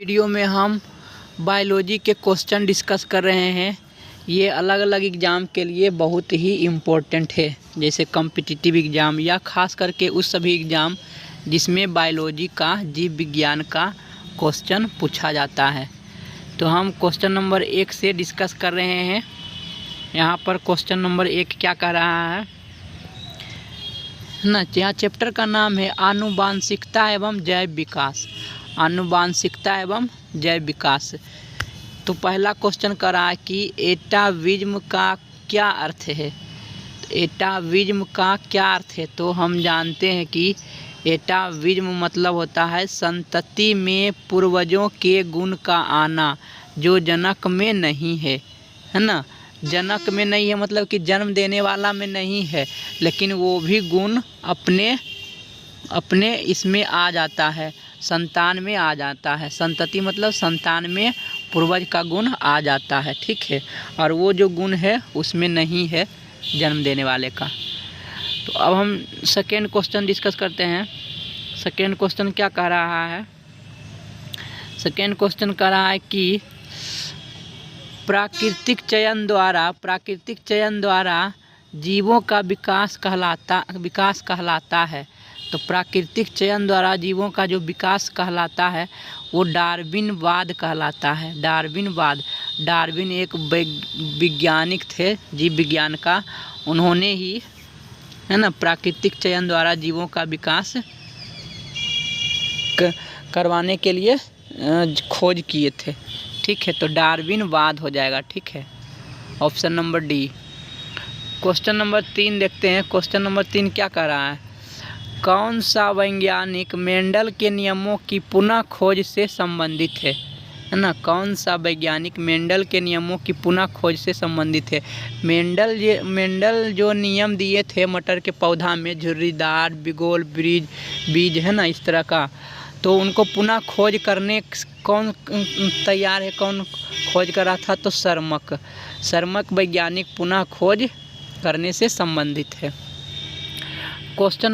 Video में हम biology के क्वेश्चन डिस्कस कर रहे हैं। ये अलग अलग एग्ज़ाम के लिए बहुत ही इम्पोर्टेंट है, जैसे कॉम्पिटिटिव एग्ज़ाम या ख़ास करके उस सभी एग्ज़ाम जिसमें बायोलॉजी का, जीव विज्ञान का क्वेश्चन पूछा जाता है। तो हम क्वेश्चन नंबर 1 से डिस्कस कर रहे हैं। यहाँ पर क्वेश्चन नंबर 1 क्या कह रहा है ना, यहाँ चैप्टर का नाम है आनुवांशिकता एवं जैव विकास। आनुवांशिकता एवं जैव विकास। तो पहला क्वेश्चन कर रहा है कि एटाविज्म का क्या अर्थ है। तो एटाविज्म का क्या अर्थ है, तो हम जानते हैं कि एटाविज्म मतलब होता है संतति में पूर्वजों के गुण का आना जो जनक में नहीं है ना। जनक में नहीं है मतलब कि जन्म देने वाला में नहीं है, लेकिन वो भी गुण अपने इसमें आ जाता है, संतान में आ जाता है। संतति मतलब संतान में पूर्वज का गुण आ जाता है, ठीक है। और वो जो गुण है उसमें नहीं है जन्म देने वाले का। तो अब हम सेकेंड क्वेश्चन डिस्कस करते हैं। सेकेंड क्वेश्चन क्या कह रहा है। सेकेंड क्वेश्चन कह रहा है कि प्राकृतिक चयन द्वारा जीवों का विकास कहलाता है। तो प्राकृतिक चयन द्वारा जीवों का जो विकास कहलाता है वो डार्विनवाद कहलाता है। डार्विन एक वैज्ञानिक थे जीव विज्ञान का, उन्होंने ही है ना प्राकृतिक चयन द्वारा जीवों का विकास करवाने के लिए खोज किए थे, ठीक है। तो डार्विनवाद हो जाएगा, ठीक है। Option number D. Question number 3 देखते हैं। क्वेश्चन नंबर 3 क्या कह रहा है, कौन सा वैज्ञानिक मेंडल के नियमों की पुनः खोज से संबंधित है ना। कौन सा वैज्ञानिक मेंडल के नियमों की पुनः खोज से संबंधित है। मेंडल जो नियम दिए थे मटर के पौधा में, झुर्रीदार, बिगोल, बीज है ना, इस तरह का, तो उनको पुनः खोज करने कौन तैयार है, कौन खोज कर रहा था, तो शर्मक वैज्ञानिक पुनः खोज करने से संबंधित है। क्वेश्चन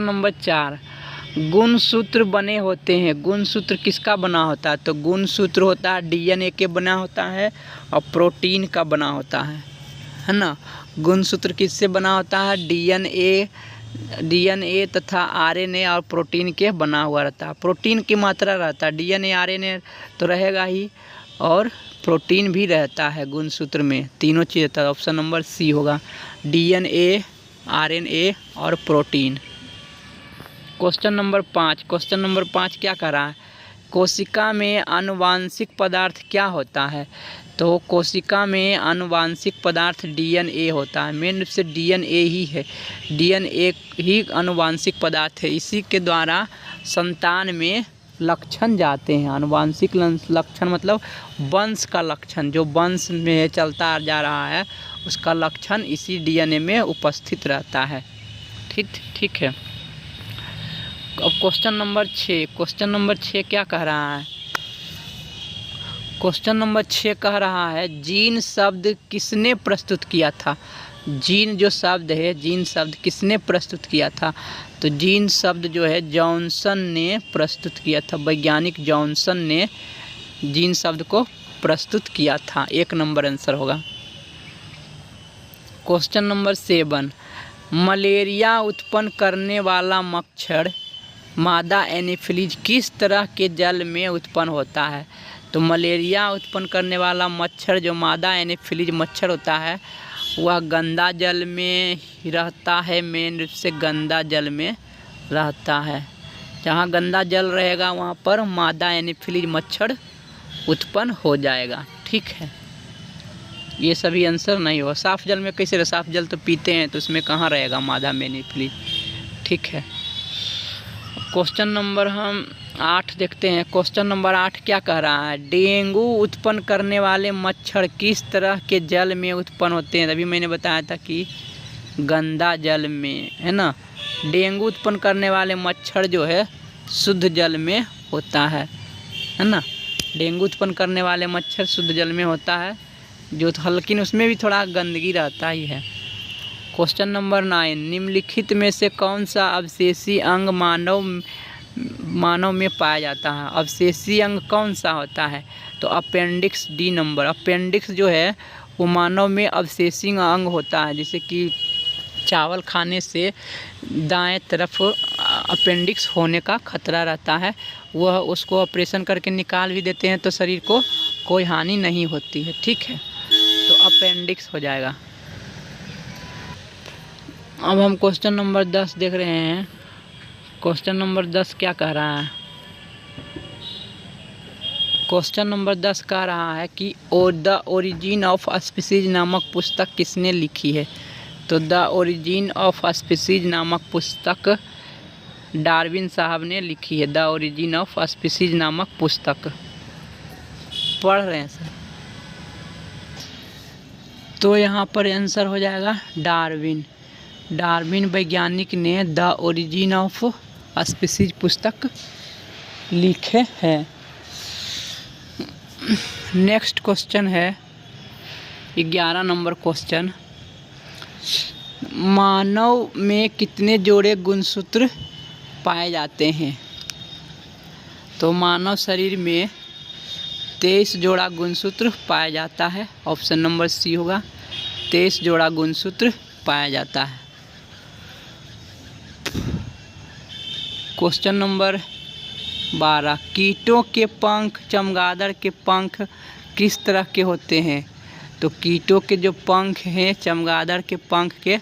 नंबर 4, गुणसूत्र बने होते हैं। गुणसूत्र किसका बना होता है, तो गुणसूत्र होता है DNA के बना होता है और प्रोटीन का बना होता है ना। गुणसूत्र किससे बना होता है, DNA तथा RNA और प्रोटीन के बना हुआ रहता है। प्रोटीन की मात्रा रहता है, DNA RNA तो रहेगा ही और प्रोटीन भी रहता है गुणसूत्र में, तीनों चीज़ रहता है। ऑप्शन नंबर सी होगा, DNA RNA और प्रोटीन। क्वेश्चन नंबर 5 क्या कह रहा है, कोशिका में आनुवांशिक पदार्थ क्या होता है। तो कोशिका में आनुवांशिक पदार्थ DNA होता है। मेन रूप से DNA ही है, DNA ही आनुवांशिक पदार्थ है। इसी के द्वारा संतान में लक्षण जाते हैं। आनुवांशिक लक्षण मतलब वंश का लक्षण, जो वंश में चलता जा रहा है उसका लक्षण इसी DNA में उपस्थित रहता है, ठीक है। अब क्वेश्चन नंबर 6 क्या कह रहा है। क्वेश्चन नंबर 6 कह रहा है, जीन शब्द किसने प्रस्तुत किया था। जीन जो शब्द है, जीन शब्द किसने प्रस्तुत किया था, तो जीन शब्द जो है जॉनसन ने प्रस्तुत किया था। वैज्ञानिक जॉनसन ने जीन शब्द को प्रस्तुत किया था। 1 नंबर आंसर होगा। क्वेश्चन नंबर 7, मलेरिया उत्पन्न करने वाला मच्छर मादा एनोफिलीज किस तरह के जल में उत्पन्न होता है। तो मलेरिया उत्पन्न करने वाला मच्छर जो मादा एनोफिलीज मच्छर होता है वह गंदा जल में ही रहता है। मेन रूप से गंदा जल में रहता है। जहाँ गंदा जल रहेगा वहाँ पर मादा एनोफिलीज मच्छर उत्पन्न हो जाएगा, ठीक है। ये सभी आंसर नहीं हो। साफ जल में कैसे, साफ जल तो पीते हैं, तो उसमें कहाँ रहेगा मादा एनोफिलीज, ठीक है। क्वेश्चन नंबर हम 8 देखते हैं। क्वेश्चन नंबर 8 क्या कह रहा है, डेंगू उत्पन्न करने वाले मच्छर किस तरह के जल में उत्पन्न होते हैं। अभी मैंने बताया था कि गंदा जल में, है ना। डेंगू उत्पन्न करने वाले मच्छर जो है शुद्ध जल में होता है ना। डेंगू उत्पन्न करने वाले मच्छर शुद्ध जल में होता है, जो लेकिन उसमें भी थोड़ा गंदगी रहता ही है। क्वेश्चन नंबर 9, निम्नलिखित में से कौन सा अवशेषी अंग मानव मानव में पाया जाता है। अवशेषी अंग कौन सा होता है? तो अपेंडिक्स डी नंबर। अपेंडिक्स जो है वो मानव में अवशेषी अंग होता है। जैसे कि चावल खाने से दाएं तरफ अपेंडिक्स होने का खतरा रहता है, वह उसको ऑपरेशन करके निकाल भी देते हैं तो शरीर को कोई हानि नहीं होती है। ठीक है, तो अपेंडिक्स हो जाएगा। अब हम क्वेश्चन नंबर 10 देख रहे हैं। क्वेश्चन नंबर 10 क्या कह रहा है? क्वेश्चन नंबर 10 कह रहा है कि द ओरिजिन ऑफ स्पीसीज नामक पुस्तक किसने लिखी है? तो द ओरिजिन ऑफ स्पीसीज नामक पुस्तक डार्विन साहब ने लिखी है। द ओरिजिन ऑफ स्पीसीज नामक पुस्तक पढ़ रहे हैं सर, तो यहाँ पर आंसर हो जाएगा डार्विन। डार्विन वैज्ञानिक ने द ओरिजिन ऑफ स्पीसीज पुस्तक लिखे हैं। नेक्स्ट क्वेश्चन है 11 नंबर क्वेश्चन। मानव में कितने जोड़े गुणसूत्र पाए जाते हैं? तो मानव शरीर में 23 जोड़ा गुणसूत्र पाया जाता है। ऑप्शन नंबर सी होगा, 23 जोड़ा गुणसूत्र पाया जाता है। क्वेश्चन नंबर 12, कीटों के पंख चमगादड़ के पंख किस तरह के होते हैं? तो कीटों के जो पंख हैं चमगादड़ के पंख के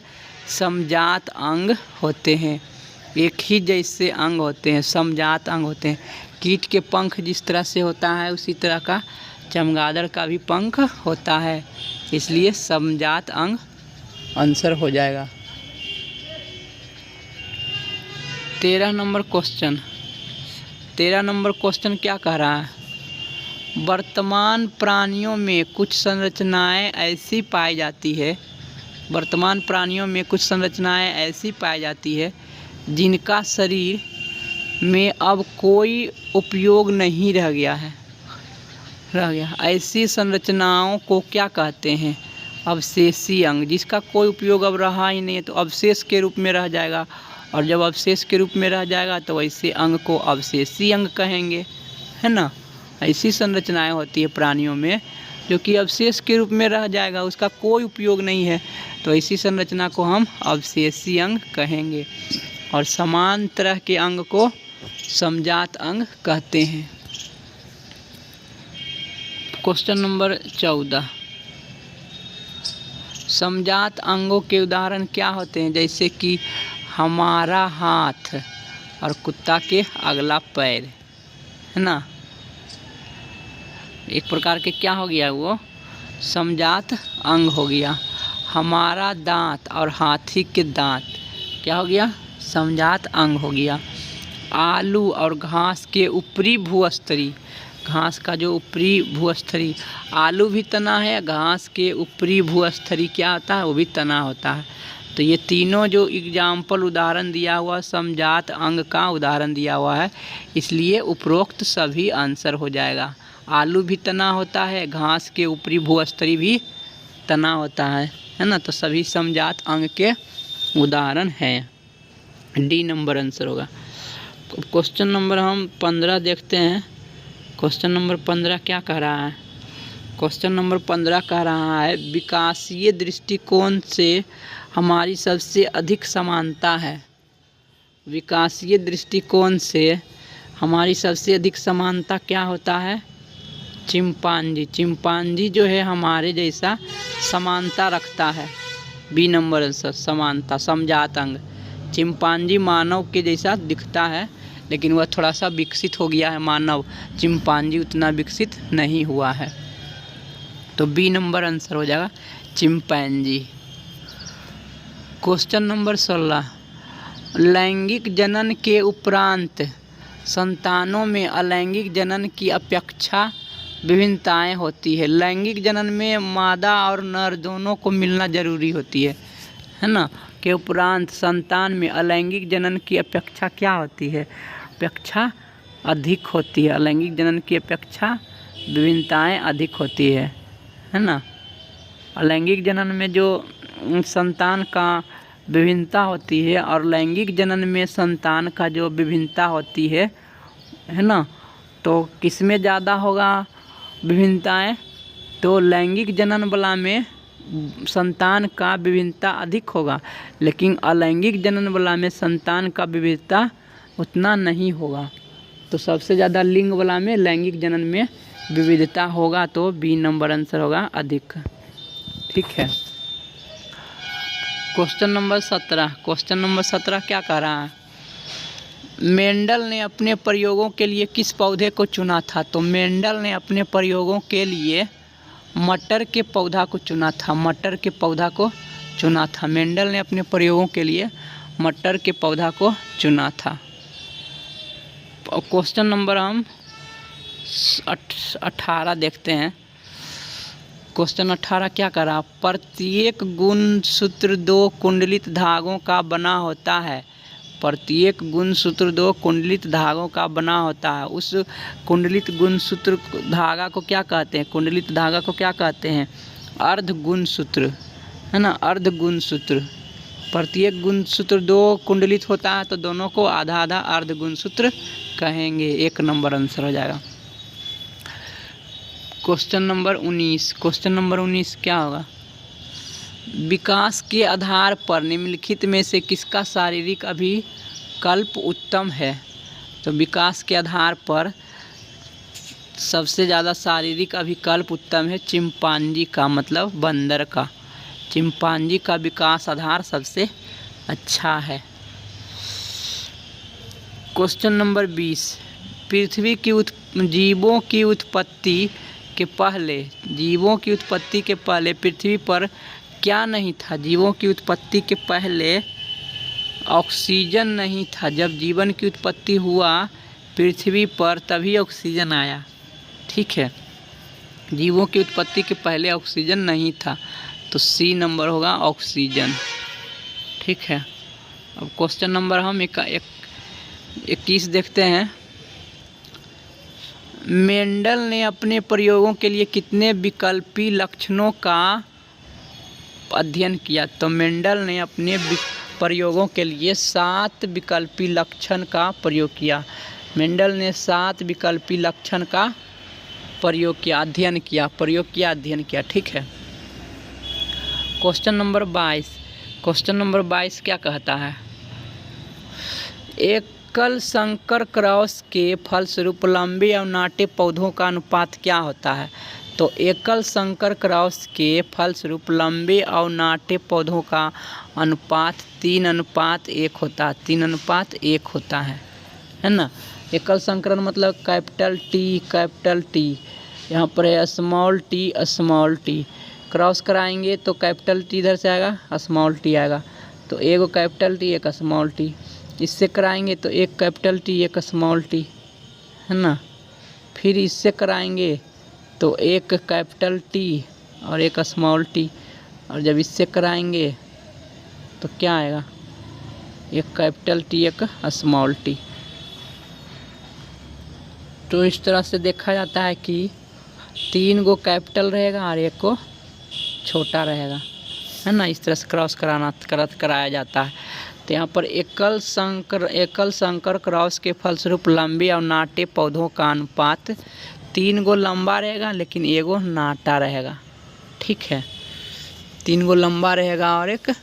समजात अंग होते हैं। एक ही जैसे अंग होते हैं, समजात अंग होते हैं। कीट के पंख जिस तरह से होता है उसी तरह का चमगादड़ का भी पंख होता है, इसलिए समजात अंग आंसर हो जाएगा। 13 नंबर क्वेश्चन। 13 नंबर क्वेश्चन क्या कह रहा है? वर्तमान प्राणियों में कुछ संरचनाएं ऐसी पाई जाती है, वर्तमान प्राणियों में कुछ संरचनाएं ऐसी पाई जाती है जिनका शरीर में अब कोई उपयोग नहीं रह गया। ऐसी संरचनाओं को क्या कहते हैं? अवशेषी अंग। जिसका कोई उपयोग अब रहा ही नहीं है तो अवशेष के रूप में रह जाएगा, और जब अवशेष के रूप में रह जाएगा तो वैसे अंग को अवशेषी अंग कहेंगे, है ना। ऐसी संरचनाएं होती है प्राणियों में जो कि अवशेष के रूप में रह जाएगा, उसका कोई उपयोग नहीं है, तो ऐसी संरचना को हम अवशेषी अंग कहेंगे। और समान तरह के अंग को समजात अंग कहते हैं। क्वेश्चन नंबर 14, समजात अंगों के उदाहरण क्या होते हैं? जैसे कि हमारा हाथ और कुत्ता के अगला पैर, है ना। एक प्रकार के क्या हो गया, वो समजात अंग हो गया। हमारा दांत और हाथी के दांत क्या हो गया? समजात अंग हो गया। आलू और घास के ऊपरी भूस्तरी, घास का जो ऊपरी भूस्तरी, आलू भी तना है, घास के ऊपरी भूस्तरी क्या होता है? वो भी तना होता है। तो ये तीनों जो एग्जाम्पल उदाहरण दिया हुआ समजात अंग का उदाहरण दिया हुआ है, इसलिए उपरोक्त सभी आंसर हो जाएगा। आलू भी तना होता है, घास के ऊपरी भूस्तरी भी तना होता है ना। तो सभी समजात अंग के उदाहरण हैं। डी नंबर आंसर होगा। क्वेश्चन नंबर हम 15 देखते हैं। क्वेश्चन नंबर 15 क्या कह रहा है? क्वेश्चन नंबर 15 कह रहा है विकासीय दृष्टिकोण से हमारी सबसे अधिक समानता है। विकासीय दृष्टिकोण से हमारी सबसे अधिक समानता क्या होता है? चिंपांजी। चिंपांजी जो है हमारे जैसा समानता रखता है। बी नंबर आंसर समानता, समजात अंग। चिंपांजी मानव के जैसा दिखता है, लेकिन वह थोड़ा सा विकसित हो गया है मानव, चिंपांजी उतना विकसित नहीं हुआ है। तो बी नंबर आंसर हो जाएगा चिंपैंजी। क्वेश्चन नंबर 16, लैंगिक जनन के उपरांत संतानों में अलैंगिक जनन की अपेक्षा विभिन्नताएं होती है। लैंगिक जनन में मादा और नर दोनों को मिलना जरूरी होती है ना। के उपरांत संतान में अलैंगिक जनन की अपेक्षा क्या होती है? अपेक्षा अधिक होती है। अलैंगिक जनन की अपेक्षा विभिन्नताएं अधिक होती है ना। अलैंगिक जनन में जो संतान का विभिन्नता होती है, और लैंगिक जनन में संतान का जो विभिन्नता होती है ना, तो किसमें ज़्यादा होगा विभिन्नताएं? तो लैंगिक जनन वाला में संतान का विभिन्नता अधिक होगा, लेकिन अलैंगिक जनन वाला में संतान का विविधता उतना नहीं होगा। तो सबसे ज़्यादा लिंग वाला में लैंगिक जनन में विविधता होगा, तो बी नंबर आंसर होगा अधिक। ठीक है। क्वेश्चन नंबर 17 क्या कह रहा है? मेंडल ने अपने प्रयोगों के लिए किस पौधे को चुना था? तो मेंडल ने अपने प्रयोगों के लिए मटर के पौधा को चुना था। मेंडल ने अपने प्रयोगों के लिए मटर के पौधा को चुना था। क्वेश्चन नंबर हम 18 देखते हैं। क्वेश्चन 18 क्या करा? प्रत्येक गुणसूत्र 2 कुंडलित धागों का बना होता है। प्रत्येक गुणसूत्र 2 कुंडलित धागों का बना होता है। उस कुंडलित गुणसूत्र धागा को क्या कहते हैं? कुंडलित धागा को क्या कहते हैं? अर्ध गुणसूत्र, है ना, अर्ध गुणसूत्र। प्रत्येक गुणसूत्र 2 कुंडलित होता है, तो दोनों को आधा आधा अर्ध गुणसूत्र कहेंगे। 1 नंबर आंसर हो जाएगा। क्वेश्चन नंबर 19 क्या होगा? विकास के आधार पर निम्नलिखित में से किसका शारीरिक अभिकल्प उत्तम है? तो विकास के आधार पर सबसे ज़्यादा शारीरिक अभिकल्प उत्तम है चिंपांजी का, मतलब बंदर का। चिंपांजी का विकास आधार सबसे अच्छा है। क्वेश्चन नंबर 20, पृथ्वी की जीवों की उत्पत्ति के पहले पृथ्वी पर क्या नहीं था? जीवों की उत्पत्ति के पहले ऑक्सीजन नहीं था। जब जीवन की उत्पत्ति हुआ पृथ्वी पर, तभी ऑक्सीजन आया। ठीक है, जीवों की उत्पत्ति के पहले ऑक्सीजन नहीं था, तो सी नंबर होगा ऑक्सीजन। ठीक है। अब क्वेश्चन नंबर हम 21 देखते हैं। मेंडल ने अपने प्रयोगों के लिए कितने विकल्पी लक्षणों का अध्ययन किया? तो मेंडल ने अपने प्रयोगों के लिए 7 विकल्पी लक्षण का प्रयोग किया। मेंडल ने 7 विकल्पी लक्षण का प्रयोग किया, अध्ययन किया। ठीक है। क्वेश्चन नंबर 22 क्या कहता है? एकल संकर क्रॉस के फलस्वरूप लंबे और नाटे पौधों का अनुपात क्या होता है? तो एकल संकर क्रॉस के फलस्वरूप लंबे और नाटे पौधों का अनुपात 3:1 होता है ना। एकल संकरण मतलब कैपिटल टी, यहाँ पर है स्मॉल टी। क्रॉस कराएंगे तो कैपिटल टी इधर से आएगा, स्मॉल टी आएगा, तो एक कैपिटल टी एक स्मॉल टी। इससे कराएंगे तो एक कैपिटल टी एक स्मॉल टी, है ना। फिर इससे कराएंगे तो एक कैपिटल टी और एक स्मॉल टी, और जब इससे कराएंगे तो क्या आएगा? एक कैपिटल टी एक स्मॉल टी। तो इस तरह से देखा जाता है कि 3 गो कैपिटल रहेगा और 1 को छोटा रहेगा, है ना। इस तरह से क्रॉस कराया जाता है। तो यहाँ पर एकल संकर क्रॉस के फलस्वरूप लंबे और नाटे पौधों का अनुपात 3 गो लंबा रहेगा लेकिन 1 गो नाटा रहेगा। ठीक है, 3 गो लंबा रहेगा और 1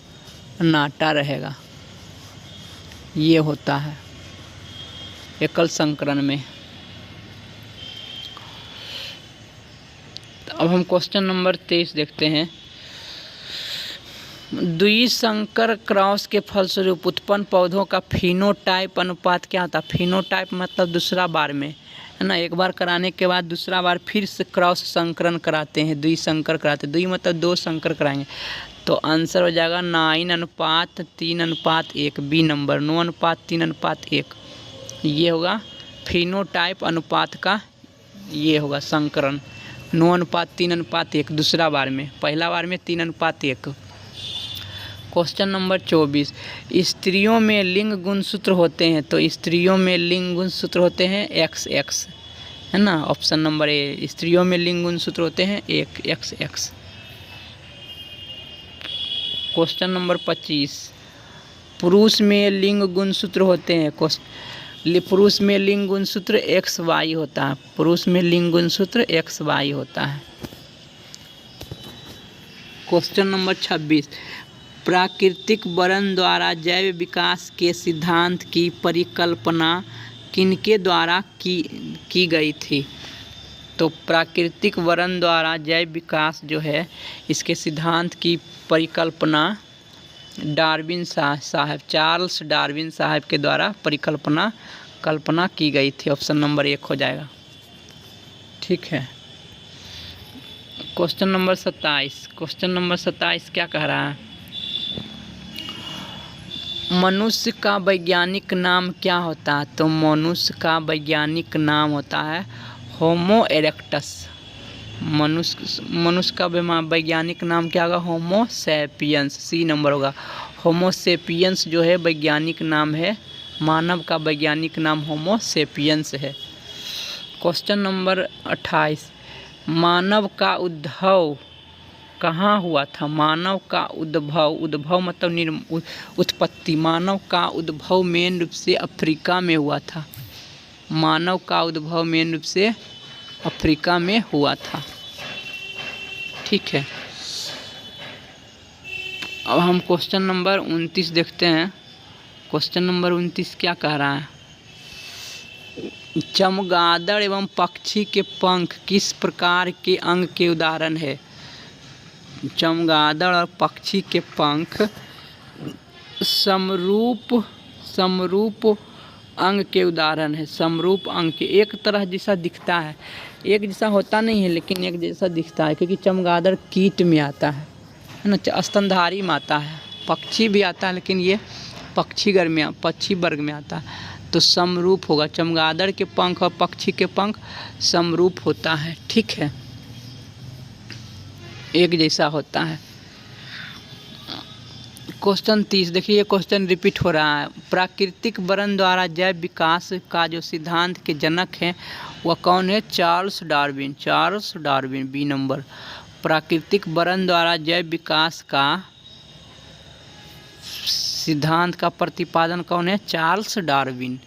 नाटा रहेगा। ये होता है एकल संकरण में। तो अब हम क्वेश्चन नंबर 23 देखते हैं। द्विसंकर क्रॉस के फलस्वरूप उत्पन्न पौधों का फिनोटाइप अनुपात क्या होता है? फिनोटाइप मतलब दूसरा बार में, है ना। एक बार कराने के बाद दूसरा बार फिर से क्रॉस संकरण कराते हैं, द्विसंकर कराते हैं। द्वि मतलब 2 संकर कराएंगे, तो आंसर हो जाएगा 9:3:1, बी नंबर 9:3:1। ये होगा फिनोटाइप अनुपात का, ये होगा संकरण 9:3:1 दूसरा बार में, पहला बार में 3:1। क्वेश्चन नंबर 24, स्त्रियों में लिंग गुणसूत्र होते हैं। तो स्त्रियों में लिंग गुणसूत्र होते हैं XX, है ना। ऑप्शन नंबर ए, स्त्रियों में लिंग गुणसूत्र होते हैं XX। क्वेश्चन नंबर 25, पुरुष में लिंग गुणसूत्र होते हैं। पुरुष में लिंग गुणसूत्र XY होता है। पुरुष में लिंग गुणसूत्र XY होता है। क्वेश्चन नंबर 26, प्राकृतिक वर्ण द्वारा जैव विकास के सिद्धांत की परिकल्पना किनके द्वारा की गई थी? तो प्राकृतिक वर्ण द्वारा जैव विकास जो है इसके सिद्धांत की परिकल्पना डार्विन साहब, चार्ल्स डार्विन साहब के द्वारा कल्पना की गई थी। ऑप्शन नंबर 1 हो जाएगा। ठीक है। क्वेश्चन नंबर 27, क्वेश्चन नंबर 27 क्या कह रहा है? मनुष्य का वैज्ञानिक नाम क्या होता है? तो मनुष्य का वैज्ञानिक नाम होता है होमो इरेक्टस। मनुष्य का वैज्ञानिक नाम क्या होगा? Homo sapiens. सी नंबर होगा। होमो सैपियंस जो है वैज्ञानिक नाम है, मानव का वैज्ञानिक नाम होमो सैपियंस है। क्वेश्चन नंबर 28, मानव का उद्भव कहाँ हुआ था? मानव का उद्भव मतलब उत्पत्ति। मानव का उद्भव मेन रूप से अफ्रीका में हुआ था। मानव का उद्भव मेन रूप से अफ्रीका में हुआ था। ठीक है। अब हम क्वेश्चन नंबर 29 देखते हैं। क्वेश्चन नंबर 29 क्या कह रहा है? चमगादड़ एवं पक्षी के पंख किस प्रकार के अंग के उदाहरण है? चमगादड़ और पक्षी के पंख समरूप अंग के उदाहरण है। समरूप अंग के, एक तरह जैसा दिखता है, एक जैसा होता नहीं है लेकिन एक जैसा दिखता है, क्योंकि चमगादड़ कीट में आता है ना, स्तनधारी में आता है। पक्षी भी आता है लेकिन ये पक्षी वर्ग में आता है, तो समरूप होगा। चमगादड़ के पंख और पक्षी के पंख समरूप होता है। ठीक है, एक जैसा होता है। क्वेश्चन 30 देखिए, ये क्वेश्चन रिपीट हो रहा है। प्राकृतिक वर्ण द्वारा जैव विकास का जो सिद्धांत के जनक हैं वह कौन है? Charles Darwin. Charles Darwin, B number. प्राकृतिक वर्ण द्वारा जैव विकास का सिद्धांत का प्रतिपादन कौन है? Charles Darwin.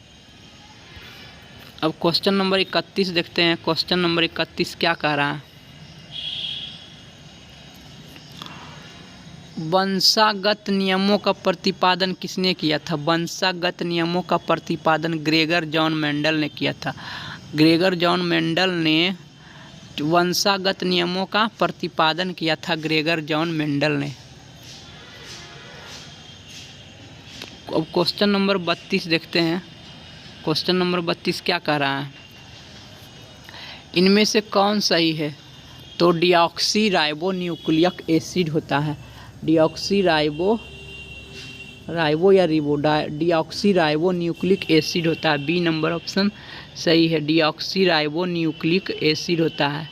अब क्वेश्चन नंबर 31 देखते हैं। क्वेश्चन नंबर 31 क्या कह रहा है? वंशागत नियमों का प्रतिपादन किसने किया था? वंशागत नियमों का प्रतिपादन ग्रेगर जॉन मेंडल ने किया था। ग्रेगर जॉन मेंडल ने वंशागत नियमों का प्रतिपादन किया था, ग्रेगर जॉन मेंडल ने। अब क्वेश्चन नंबर 32 देखते हैं। क्वेश्चन नंबर 32 क्या कह रहा है? इनमें से कौन सही है? तो डिऑक्सी राइबो न्यूक्लिक एसिड होता है। डिऑक्सी राइबो न्यूक्लिक एसिड होता है। बी नंबर ऑप्शन सही है। डिऑक्सी राइबो न्यूक्लिक एसिड होता है।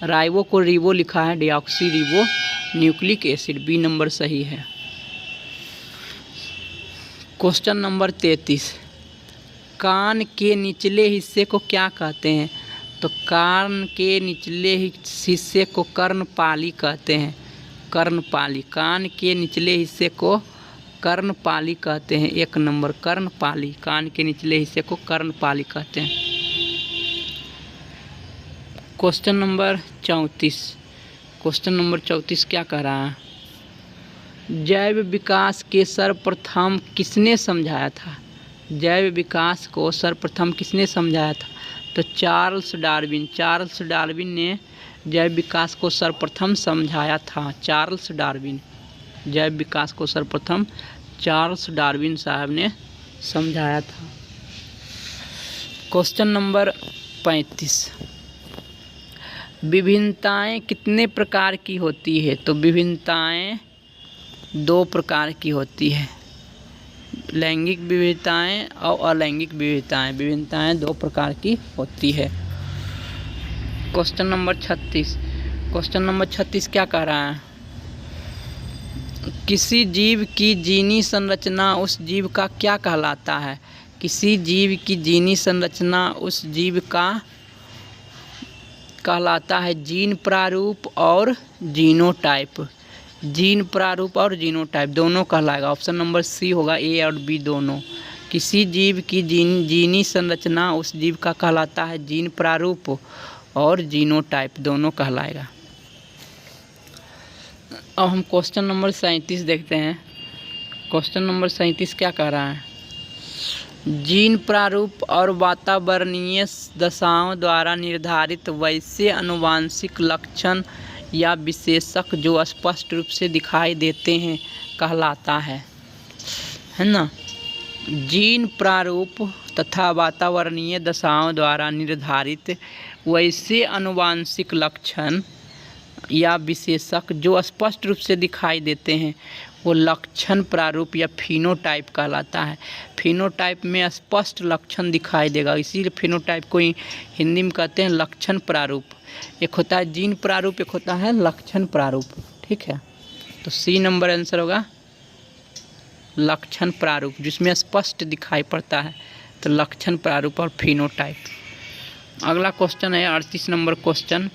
राइबो को रिबो लिखा है, deoxyribonucleic acid, B number सही है। क्वेश्चन नंबर 33, कान के निचले हिस्से को क्या कहते हैं? तो कान के निचले हिस्से को कर्णपाली कहते हैं। कर्णपाली, कान के निचले हिस्से को कर्णपाली कहते हैं। 1 नंबर कर्णपाली, कान के निचले हिस्से को कर्णपाली कहते हैं। क्वेश्चन नंबर 34, क्वेश्चन नंबर 34 क्या कह रहा है? जैव विकास के सर्वप्रथम किसने समझाया था? जैव विकास को सर्वप्रथम किसने समझाया था? तो चार्ल्स डार्विन। चार्ल्स डार्विन ने जैव विकास को सर्वप्रथम समझाया था। चार्ल्स डार्विन, जैव विकास को सर्वप्रथम चार्ल्स डार्विन साहब ने समझाया था। क्वेश्चन नंबर 35, विभिन्नताएं कितने प्रकार की होती है? तो विभिन्नताएं 2 प्रकार की होती है। लैंगिक विविधताएं और अलैंगिक विविधताएं। विभिन्नताएं 2 प्रकार की होती है। क्वेश्चन नंबर 36, क्वेश्चन नंबर 36 क्या कह रहा है? किसी जीव की जीनी संरचना उस जीव का क्या कहलाता है? किसी जीव की जीनी संरचना उस जीव का कहलाता है जीन प्रारूप और जीनोटाइप। जीन प्रारूप और जीनोटाइप दोनों कहलाएगा। ऑप्शन नंबर सी होगा, ए और बी दोनों। किसी जीव की जीनी संरचना उस जीव का कहलाता है जीन प्रारूप और जीनोटाइप दोनों कहलाएगा। अब हम क्वेश्चन नंबर 37 देखते हैं। क्वेश्चन नंबर 37 क्या कह रहा है? जीन प्रारूप और वातावरणीय दशाओं द्वारा निर्धारित वैसे आनुवंशिक लक्षण या विशेषक जो स्पष्ट रूप से दिखाई देते हैं कहलाता है ना। जीन प्रारूप तथा वातावरणीय दशाओं द्वारा निर्धारित वैसे आनुवंशिक लक्षण या विशेषक जो स्पष्ट रूप से दिखाई देते हैं वो लक्षण प्रारूप या फिनोटाइप कहलाता है। फिनोटाइप में स्पष्ट लक्षण दिखाई देगा, इसीलिए फिनोटाइप को हिंदी में कहते हैं लक्षण प्रारूप। एक होता है जीन प्रारूप, एक होता है लक्षण प्रारूप। ठीक है, तो सी नंबर आंसर होगा लक्षण प्रारूप, जिसमें स्पष्ट दिखाई पड़ता है, तो लक्षण प्रारूप और फिनोटाइप। अगला क्वेश्चन है 38 नंबर क्वेश्चन।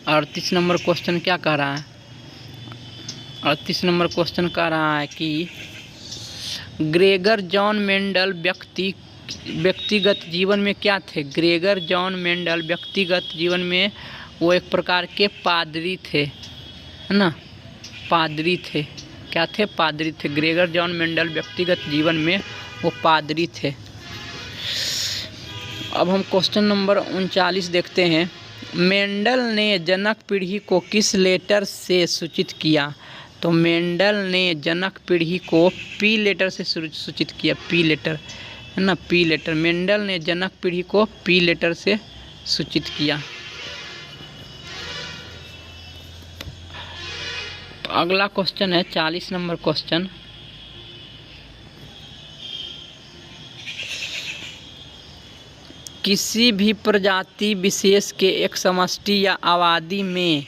38 नंबर क्वेश्चन क्या कह रहा है? 38 नंबर क्वेश्चन कह रहा है कि ग्रेगर जॉन मेंडल व्यक्तिगत जीवन में क्या थे? ग्रेगर जॉन मेंडल व्यक्तिगत जीवन में वो एक प्रकार के पादरी थे, है ना। पादरी थे, क्या थे? पादरी थे। ग्रेगर जॉन मेंडल व्यक्तिगत जीवन में वो पादरी थे। अब हम क्वेश्चन नंबर 39 देखते हैं। मेंडल ने जनक पीढ़ी को किस लेटर से सूचित किया? तो मेंडल ने जनक पीढ़ी को पी लेटर से सूचित किया। पी लेटर, है ना, पी लेटर। मेंडल ने जनक पीढ़ी को पी लेटर से सूचित किया। अगला क्वेश्चन है 40 नंबर क्वेश्चन। किसी भी प्रजाति विशेष के एक समष्टि या आबादी में,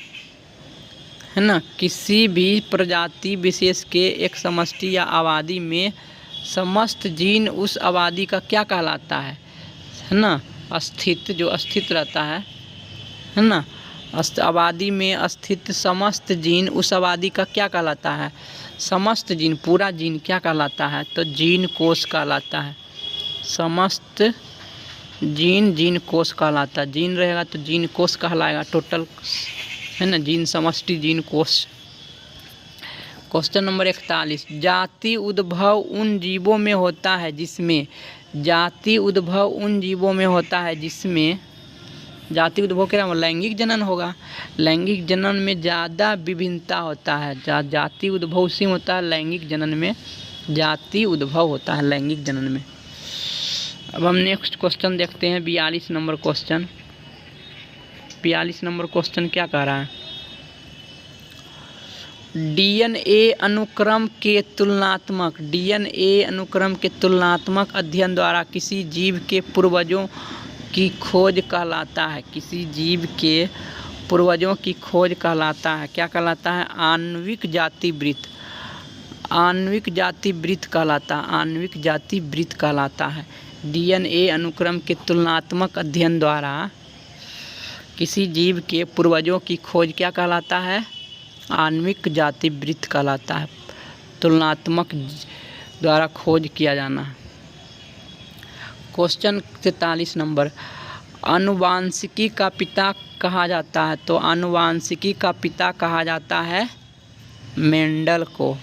है ना, किसी भी प्रजाति विशेष के एक समष्टि या आबादी में समस्त जीन उस आबादी का क्या कहलाता है ना। स्थित, जो स्थित रहता है ना, आबादी में स्थित समस्त जीन उस आबादी का क्या कहलाता है? समस्त जीन, पूरा जीन क्या कहलाता है? तो जीन कोश कहलाता है। समस्त जीन जीन कोश कहलाता है। जीन रहेगा तो जीन कोश कहलाएगा टोटल, है ना, जीन समष्टि जीन कोश। Question number 41। जाति उद्भव उन जीवों में होता है जिसमें, जाति उद्भव उन जीवों में होता है जिसमें, जाति उद्भव क्या मतलब? लैंगिक जनन होगा। लैंगिक जनन में ज़्यादा विभिन्नता होता है। जाति उद्भव उसी में होता है, लैंगिक जनन में जाति उद्भव होता है, लैंगिक जनन में। अब हम नेक्स्ट क्वेश्चन देखते हैं 42 नंबर क्वेश्चन। 42 नंबर क्वेश्चन क्या कह रहा है? डीएनए अनुक्रम के तुलनात्मक, डीएनए अनुक्रम के तुलनात्मक अध्ययन द्वारा किसी जीव के पूर्वजों की खोज कहलाता है। किसी जीव के पूर्वजों की खोज कहलाता है, क्या कहलाता है? आणविक जाति वृत्त। आणविक जाति वृत्त कहलाता है, आणविक जाति वृत्त कहलाता है। डीएनए अनुक्रम के तुलनात्मक अध्ययन द्वारा किसी जीव के पूर्वजों की खोज क्या कहलाता है? आणविक जाति वृत्त कहलाता है। तुलनात्मक द्वारा खोज किया जाना। Question 43 number. आनुवांशिकी का पिता कहा जाता है, तो आनुवांशिकी का पिता कहा जाता है मेंडल को।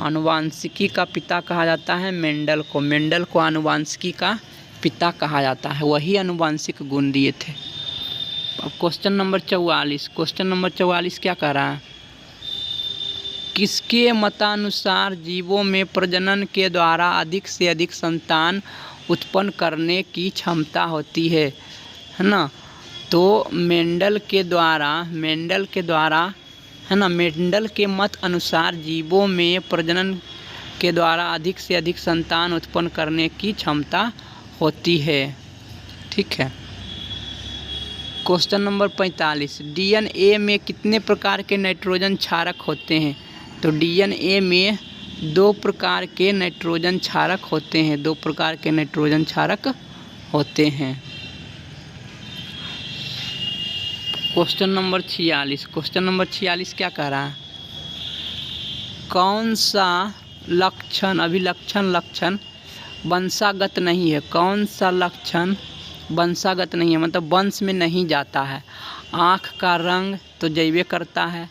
आनुवांशिकी का पिता कहा जाता है मेंडल को। मेंडल को आनुवांशिकी का पिता कहा जाता है, वही आनुवांशिक गुण दिए थे। अब क्वेश्चन नंबर 44। क्वेश्चन नंबर 44 क्या कह रहा है? किसके मतानुसार जीवों में प्रजनन के द्वारा अधिक से अधिक संतान उत्पन्न करने की क्षमता होती है ना। तो मेंडल के द्वारा, है ना, मेंडल के मत अनुसार जीवों में प्रजनन के द्वारा अधिक से अधिक संतान उत्पन्न करने की क्षमता होती है। ठीक है। Question number 45। डीएनए में कितने प्रकार के नाइट्रोजन क्षारक होते हैं? तो डीएनए में 2 प्रकार के नाइट्रोजन क्षारक होते हैं, 2 प्रकार के नाइट्रोजन क्षारक होते हैं। Question number 46। क्वेश्चन नंबर 46 क्या कह रहा है? कौन सा लक्षण लक्षण वंशागत नहीं है? कौन सा लक्षण वंशागत नहीं है, मतलब वंश में नहीं जाता है? आँख का रंग तो जैवे करता है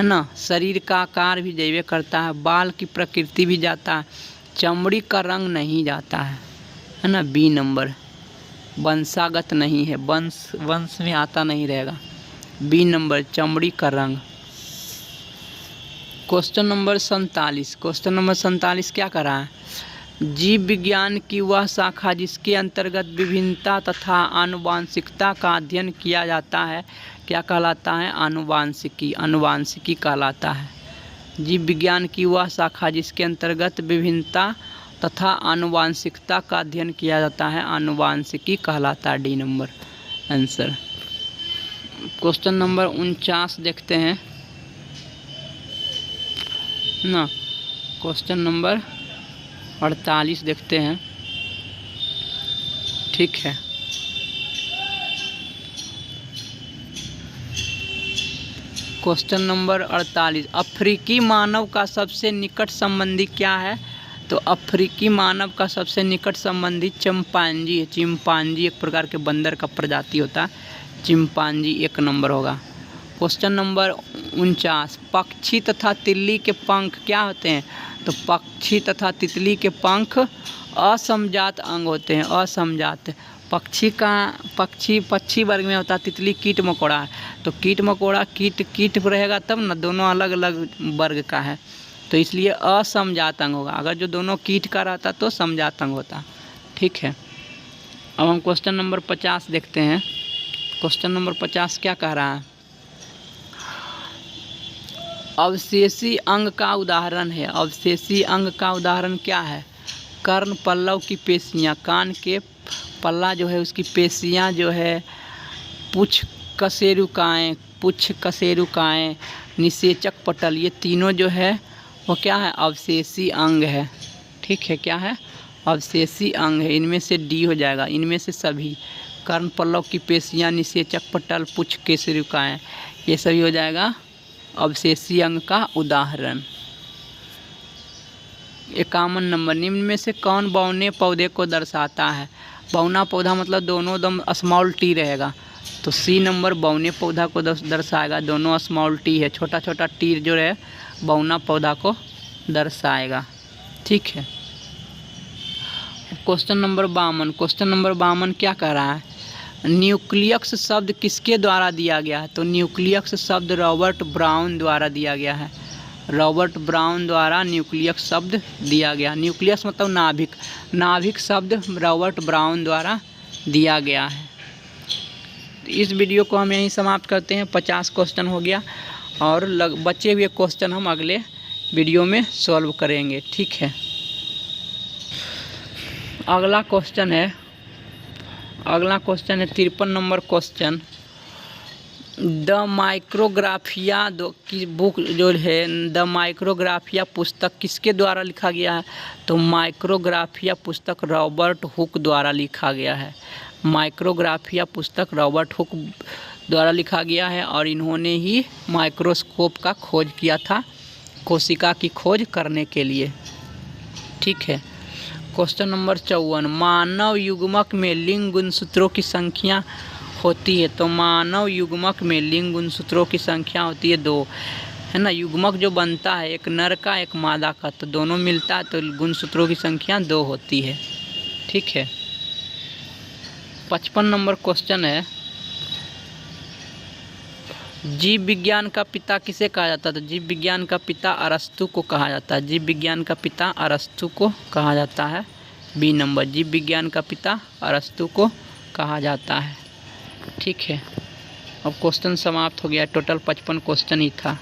ना, शरीर का आकार भी जैवे करता है, बाल की प्रकृति भी जाता है, चमड़ी का रंग नहीं जाता है ना। बी नंबर वंशागत नहीं है, वंश में आता नहीं रहेगा। बी नंबर चमड़ी का रंग। क्वेश्चन नंबर 47 क्या कर रहा है? जीव विज्ञान की वह शाखा जिसके अंतर्गत विभिन्नता तथा आनुवांशिकता का अध्ययन किया जाता है क्या कहलाता है? आनुवांशिकी कहलाता है। जीव विज्ञान की वह शाखा जिसके अंतर्गत विभिन्नता तथा आनुवांशिकता का अध्ययन किया जाता है, आनुवांशिकी कहलाता है। D number answer. Question number 49 देखते हैं ना। क्वेश्चन नंबर 48 देखते हैं, ठीक है। क्वेश्चन नंबर 48, अफ्रीकी मानव का सबसे निकट संबंधी क्या है? तो अफ्रीकी मानव का सबसे निकट संबंधी चिंपांजी है। चिंपांजी एक प्रकार के बंदर का प्रजाति होता है, चिंपांजी 1 नंबर होगा। क्वेश्चन नंबर 49, पक्षी तथा तितली के पंख क्या होते हैं? तो पक्षी तथा तितली के पंख असमजात अंग होते हैं, असमजात। पक्षी वर्ग में होता है, तितली कीट मकोड़ा है। तो कीट मकोड़ा कीट रहेगा तब ना, दोनों अलग अलग वर्ग का है, तो इसलिए असमजात अंग होगा। अगर जो दोनों कीट का रहता तो समजात अंग होता, ठीक है। अब हम क्वेश्चन नंबर 50 देखते हैं। क्वेश्चन नंबर 50 क्या कह रहा है? अवशेषी अंग का उदाहरण है। अवशेषी अंग का उदाहरण क्या है? कर्ण पल्लव की पेशियाँ, कान के पल्ला जो है उसकी पेशियाँ जो है, पुच्छ कशेरुकाएँ, निषेचक पटल, ये तीनों जो है वो क्या है? अवशेषी अंग है, ठीक है। क्या है? अवशेषी अंग है। इनमें से डी हो जाएगा, इनमें से सभी। कर्ण पल्लव की पेशियाँ, निषेचक पटल, पुच्छ कशेरुकाएँ, ये सभी हो जाएगा अवशेषी अंग का उदाहरण। 51 नंबर, निम्न में से कौन बौने पौधे को दर्शाता है? बौना पौधा मतलब दोनों दम स्मॉल टी रहेगा, तो सी नंबर बौने पौधा को दर्शाएगा। दोनों स्मॉल टी है, छोटा छोटा टी जो है बौना पौधा को दर्शाएगा, ठीक है। क्वेश्चन नंबर 52 क्या कह रहा है? न्यूक्लियस शब्द किसके द्वारा दिया गया है? तो न्यूक्लियस शब्द रॉबर्ट ब्राउन द्वारा दिया गया है। रॉबर्ट ब्राउन द्वारा न्यूक्लियस शब्द दिया गया। न्यूक्लियस मतलब नाभिक शब्द रॉबर्ट ब्राउन द्वारा दिया गया है। तो इस वीडियो को हम यहीं समाप्त करते हैं। 50 क्वेश्चन हो गया और बचे हुए क्वेश्चन हम अगले वीडियो में सॉल्व करेंगे, ठीक है। अगला क्वेश्चन है 53 नंबर क्वेश्चन। द माइक्रोग्राफिया की बुक जो है, द माइक्रोग्राफिया पुस्तक किसके द्वारा लिखा गया है? तो माइक्रोग्राफिया पुस्तक रॉबर्ट हुक द्वारा लिखा गया है। माइक्रोग्राफिया पुस्तक रॉबर्ट हुक द्वारा लिखा गया है और इन्होंने ही माइक्रोस्कोप का खोज किया था, कोशिका की खोज करने के लिए, ठीक है। क्वेश्चन नंबर 54, मानव युग्मक में लिंग गुणसूत्रों की संख्या होती है। तो मानव युग्मक में लिंग गुणसूत्रों की संख्या होती है 2, है ना। युग्मक जो बनता है एक नर का एक मादा का, तो दोनों मिलता है तो गुणसूत्रों की संख्या 2 होती है, ठीक है। 55 नंबर क्वेश्चन है, जीव विज्ञान का पिता किसे कहा जाता है? तो जीव विज्ञान का पिता अरस्तु को कहा जाता है। जीव विज्ञान का पिता अरस्तु को कहा जाता है। बी नंबर, जीव विज्ञान का पिता अरस्तु को कहा जाता है, ठीक है। अब क्वेश्चन समाप्त हो गया। टोटल 55 क्वेश्चन ही था।